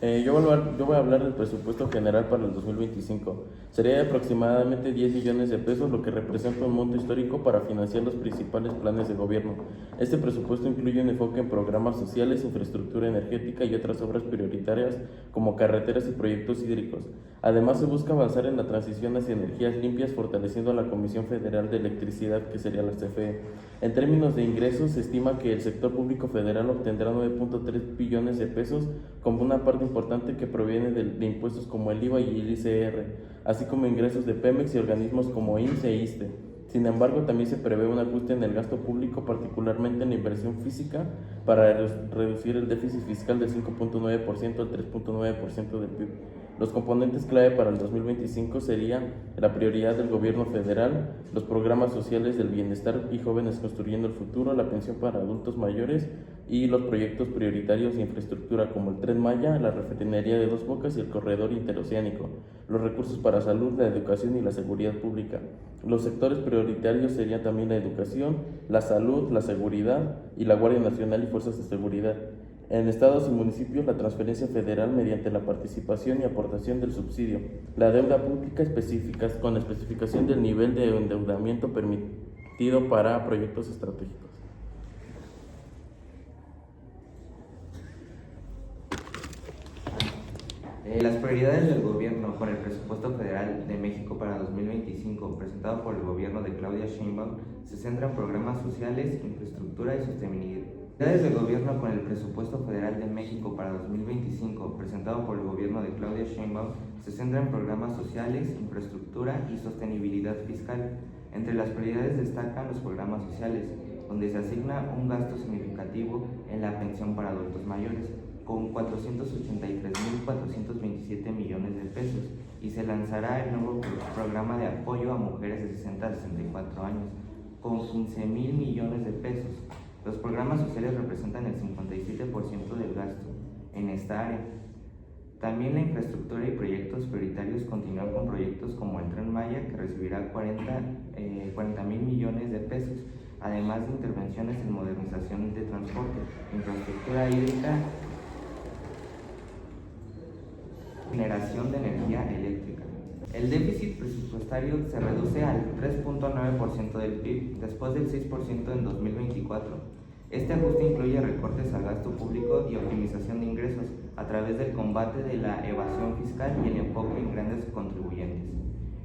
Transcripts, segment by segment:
Yo voy a hablar del presupuesto general para el 2025. Sería de aproximadamente 10 millones de pesos, lo que representa un monto histórico para financiar los principales planes de gobierno. Este presupuesto incluye un enfoque en programas sociales, infraestructura energética y otras obras prioritarias como carreteras y proyectos hídricos. Además, se busca avanzar en la transición hacia energías limpias, fortaleciendo a la Comisión Federal de Electricidad, que sería la CFE. En términos de ingresos, se estima que el sector público federal obtendrá 9.3 billones de pesos, como una parte importante que proviene de impuestos como el IVA y el ICR, así como ingresos de Pemex y organismos como IMSS e ISSSTE. Sin embargo, también se prevé un ajuste en el gasto público, particularmente en la inversión física, para reducir el déficit fiscal del 5.9% al 3.9% del PIB. Los componentes clave para el 2025 serían la prioridad del gobierno federal, los programas sociales del bienestar y jóvenes construyendo el futuro, la pensión para adultos mayores y los proyectos prioritarios de infraestructura como el Tren Maya, la refinería de Dos Bocas y el corredor interoceánico, los recursos para salud, la educación y la seguridad pública. Los sectores prioritarios serían también la educación, la salud, la seguridad y la Guardia Nacional y Fuerzas de Seguridad. En estados y municipios, la transferencia federal mediante la participación y aportación del subsidio, la deuda pública con especificación del nivel de endeudamiento permitido para proyectos estratégicos. Las prioridades del gobierno con el presupuesto federal de México para 2025, presentado por el gobierno de Claudia Sheinbaum, se centra en programas sociales, infraestructura y sostenibilidad. Prioridades del gobierno con el presupuesto federal de México para 2025, presentado por el gobierno de Claudia Sheinbaum, se centra en programas sociales, infraestructura y sostenibilidad fiscal. Entre las prioridades destacan los programas sociales, donde se asigna un gasto significativo en la pensión para adultos mayores, con 483.427 millones de pesos, y se lanzará el nuevo programa de apoyo a mujeres de 60 a 64 años, con 15.000 millones de pesos. Los programas sociales representan el 57% del gasto en esta área. También la infraestructura y proyectos prioritarios continúan con proyectos como el Tren Maya, que recibirá 40.000 millones de pesos, además de intervenciones en modernización de transporte, infraestructura hídrica, generación de energía eléctrica. El déficit presupuestario se reduce al 3.9% del PIB, después del 6% en 2024. Este ajuste incluye recortes al gasto público y optimización de ingresos a través del combate de la evasión fiscal y el enfoque en grandes contribuyentes.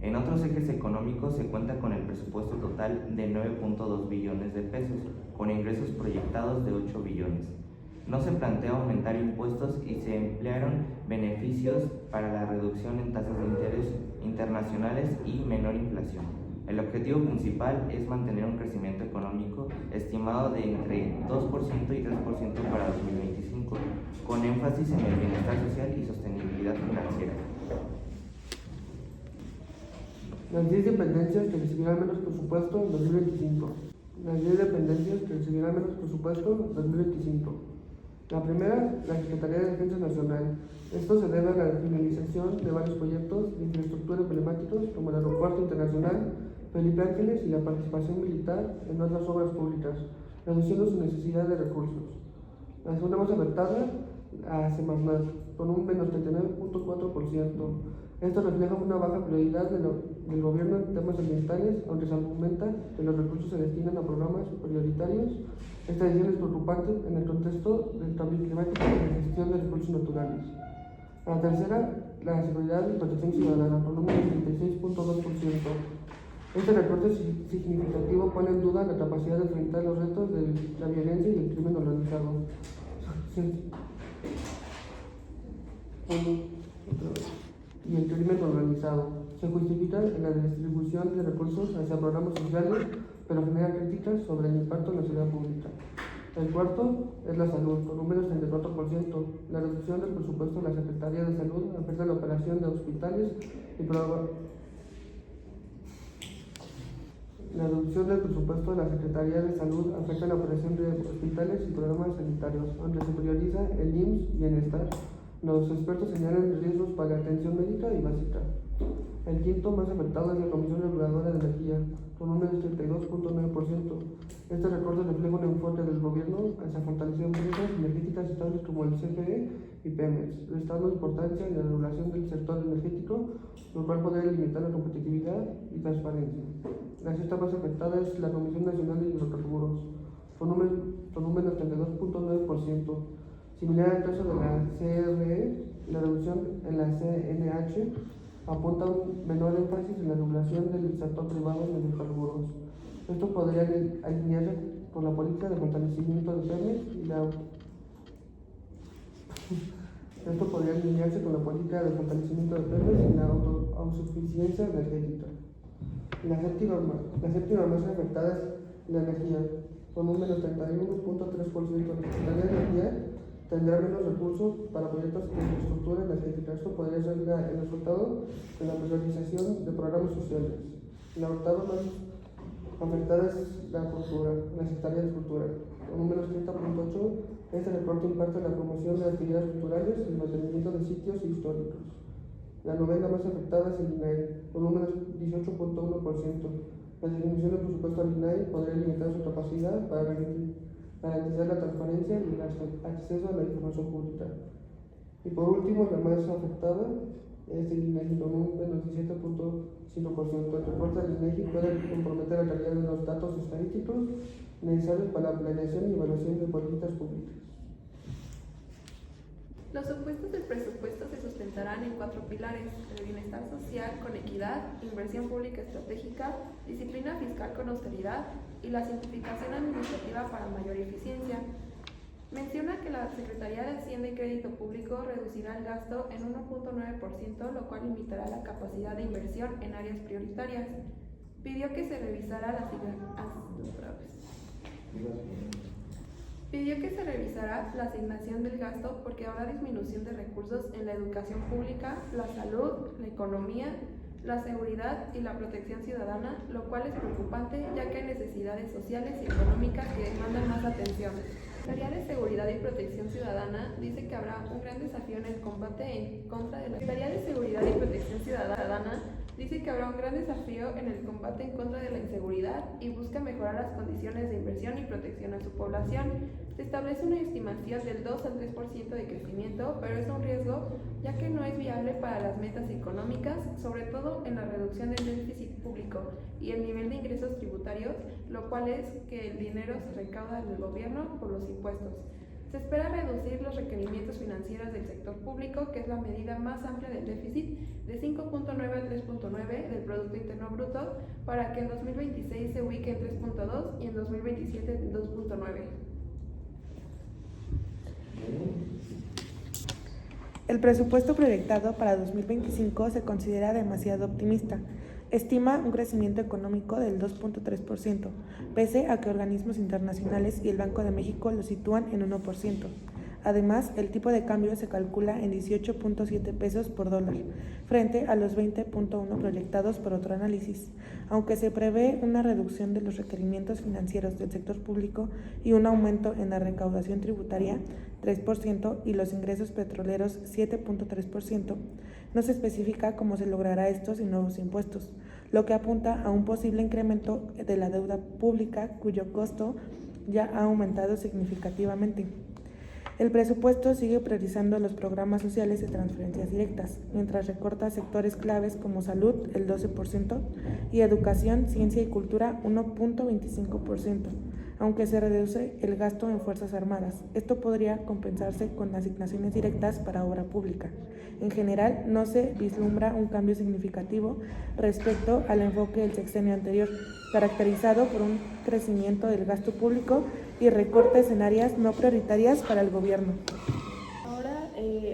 En otros ejes económicos se cuenta con el presupuesto total de 9.2 billones de pesos, con ingresos proyectados de 8 billones. No se plantea aumentar impuestos y se emplearon beneficios para la reducción en tasas de interés internacionales y menor inflación. El objetivo principal es mantener un crecimiento económico estimado de entre 2% y 3% para 2025, con énfasis en el bienestar social y sostenibilidad financiera. Las 10 dependencias que recibirán menos presupuesto en 2025. Las 10 dependencias que recibirán menos presupuesto en 2025. La primera, la Secretaría de Defensa Nacional. Esto se debe a la finalización de varios proyectos de infraestructura emblemáticos como el Aeropuerto Internacional Felipe Ángeles y la participación militar en otras obras públicas, reduciendo su necesidad de recursos. La segunda más afectada, a Semarnat, con un menos 39.4%. Esto refleja una baja prioridad del gobierno en temas ambientales, aunque se argumenta que los recursos se destinan a programas prioritarios. Esta decisión es preocupante en el contexto del cambio climático y la gestión de recursos naturales. La tercera, la seguridad y protección ciudadana, con un menos 36.2%. Este recorte significativo pone en duda la capacidad de enfrentar los retos de la violencia y el crimen organizado. Se justifica en la distribución de recursos hacia programas sociales, pero genera críticas sobre el impacto en la seguridad pública. El cuarto es la salud, con un menos 34%. La reducción del presupuesto de la Secretaría de Salud afecta la operación de hospitales y La reducción del presupuesto de la Secretaría de Salud afecta la operación de hospitales y programas sanitarios, aunque se prioriza el IMSS Bienestar. Los expertos señalan riesgos para la atención médica y básica. El quinto más afectado es la Comisión Reguladora de Energía, con un 32.9%. Este recorte refleja un enfoque del gobierno hacia fortalecer empresas energéticas estables como el CFE y Pemex, restando importancia en la regulación del sector energético, lo cual podría limitar la competitividad y transparencia. La sexta más afectada es la Comisión Nacional de Hidrocarburos, con un menos 32.9%. Similar al caso de la CRE, la reducción en la CNH apunta a un menor énfasis en la regulación del sector privado en los hidrocarburos. Esto podría alinearse con la política de fortalecimiento de Pemex y la autosuficiencia energética. La séptima más afectada es la energía, con un menos 31.3%. La Secretaría de Energía tendrá menos recursos para proyectos de infraestructura energética. Esto podría ser el resultado de la priorización de programas sociales. La octava más afectada es la cultura, la Secretaría de Cultura, con un menos 30.8%. Este recorte impacta en la promoción de actividades culturales y el mantenimiento de sitios históricos. La novena más afectada es el INAI, con un menos 18.1%. La disminución del presupuesto al INAI podría limitar su capacidad para garantizar la transparencia y el acceso a la información pública. Y por último, la más afectada es el INEGI, con un menos 17.5%. El reporte del INEGI puede comprometer la calidad de los datos estadísticos necesarios para la planeación y evaluación de políticas públicas. Los supuestos del presupuesto se sustentarán en 4 pilares: el bienestar social con equidad, inversión pública estratégica, disciplina fiscal con austeridad y la simplificación administrativa para mayor eficiencia. Menciona que la Secretaría de Hacienda y Crédito Público reducirá el gasto en 1.9%, lo cual limitará la capacidad de inversión en áreas prioritarias. Pidió que se revisara la asignación del gasto porque habrá disminución de recursos en la educación pública, la salud, la economía, la seguridad y la protección ciudadana, lo cual es preocupante ya que hay necesidades sociales y económicas que demandan más atención. La Secretaría de Seguridad y Protección Ciudadana dice que habrá un gran desafío en el combate en contra de la inseguridad y busca mejorar las condiciones de inversión y protección a su población. Se establece una estimación del 2 al 3% de crecimiento, pero es un riesgo ya que no es viable para las metas económicas, sobre todo en la reducción del déficit público y el nivel de ingresos tributarios, lo cual es que el dinero se recauda del gobierno por los impuestos. Se espera reducir los requerimientos financieros del sector público, que es la medida más amplia del déficit, de 5.9 al 3.9 del Producto Interno Bruto, para que en 2026 se ubique en 3.2 y en 2027 en 2.9. El presupuesto proyectado para 2025 se considera demasiado optimista. Estima un crecimiento económico del 2.3%, pese a que organismos internacionales y el Banco de México lo sitúan en 1%. Además, el tipo de cambio se calcula en 18.7 pesos por dólar, frente a los 20.1 proyectados por otro análisis. Aunque se prevé una reducción de los requerimientos financieros del sector público y un aumento en la recaudación tributaria, 3%, y los ingresos petroleros, 7.3%, no se especifica cómo se logrará esto sin nuevos impuestos, lo que apunta a un posible incremento de la deuda pública, cuyo costo ya ha aumentado significativamente. El presupuesto sigue priorizando los programas sociales y transferencias directas, mientras recorta sectores claves como salud, el 12%, y educación, ciencia y cultura, 1.25%, aunque se reduce el gasto en Fuerzas Armadas. Esto podría compensarse con asignaciones directas para obra pública. En general, no se vislumbra un cambio significativo respecto al enfoque del sexenio anterior, caracterizado por un crecimiento del gasto público y recortes en áreas no prioritarias para el gobierno. Ahora,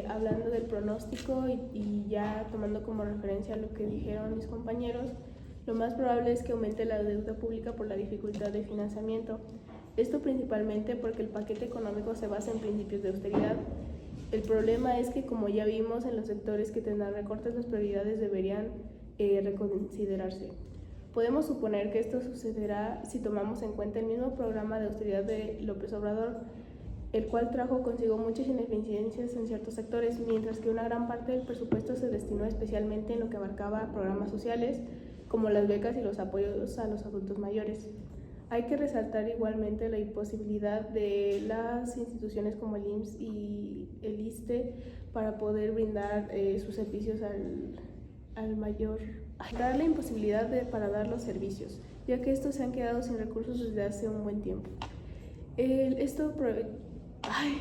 hablando del pronóstico y ya tomando como referencia lo que dijeron mis compañeros, lo más probable es que aumente la deuda pública por la dificultad de financiamiento. Esto principalmente porque el paquete económico se basa en principios de austeridad. El problema es que, como ya vimos, en los sectores que tendrán recortes, las prioridades deberían reconsiderarse. Podemos suponer que esto sucederá si tomamos en cuenta el mismo programa de austeridad de López Obrador, el cual trajo consigo muchas ineficiencias en ciertos sectores, mientras que una gran parte del presupuesto se destinó especialmente en lo que abarcaba programas sociales, como las becas y los apoyos a los adultos mayores. Hay que resaltar igualmente la imposibilidad de las instituciones como el IMSS y el ISSSTE para poder brindar sus servicios al mayor. Dar la imposibilidad para dar los servicios, ya que estos se han quedado sin recursos desde hace un buen tiempo. Esto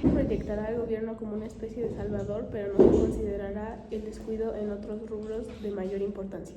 proyectará al gobierno como una especie de salvador, pero no se considerará el descuido en otros rubros de mayor importancia.